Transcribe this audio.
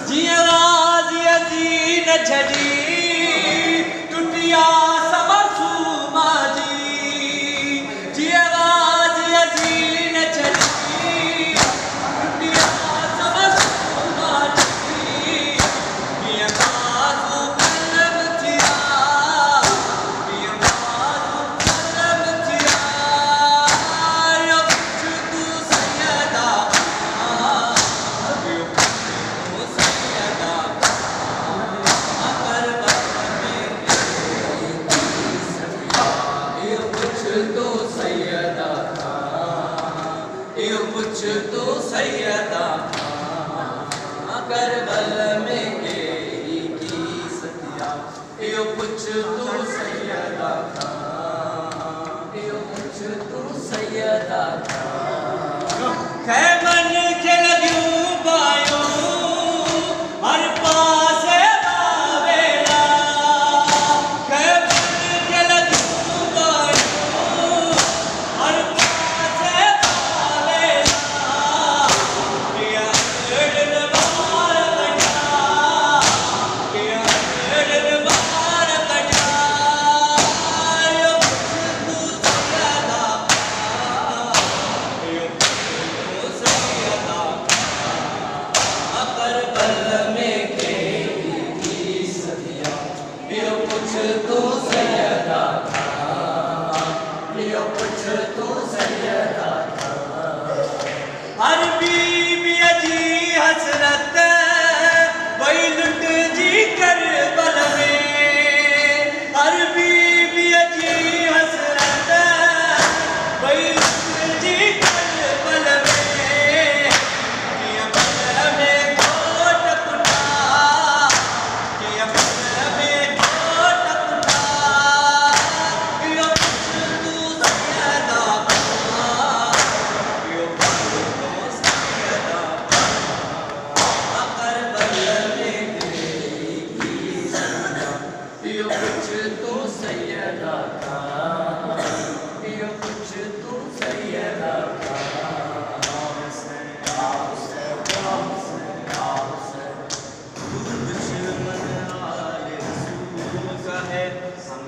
जी आवाज़ अजी न छड़ी टुटिया सब सूमा जी आवाज़ अजी न छड़ी टुटिया सब सूमा जी बाज़ू कलम थिया बाज़ू कलम थिया यो कुछ तू सैयदा कुछ तो सैयदा करबल में गेरी की सतिया यो कुछ तो सैयदा यो कुछ तो सैयदा खैमन के लग्यूं बायों हर पासे बावेला खैमन के लग्यूं बायों हर पासे हर बीबी अजी हसरत वही लुट जी करबल में हर बीबी अजी हसरत वही लुट जी करबल में बल में कोट कुटा बल में कोट कुटा यो कुछ तू सैयदा कुछ तो सैयदा था यो कुछ तो सैयदा था दुश्मन आले रसूल का है हम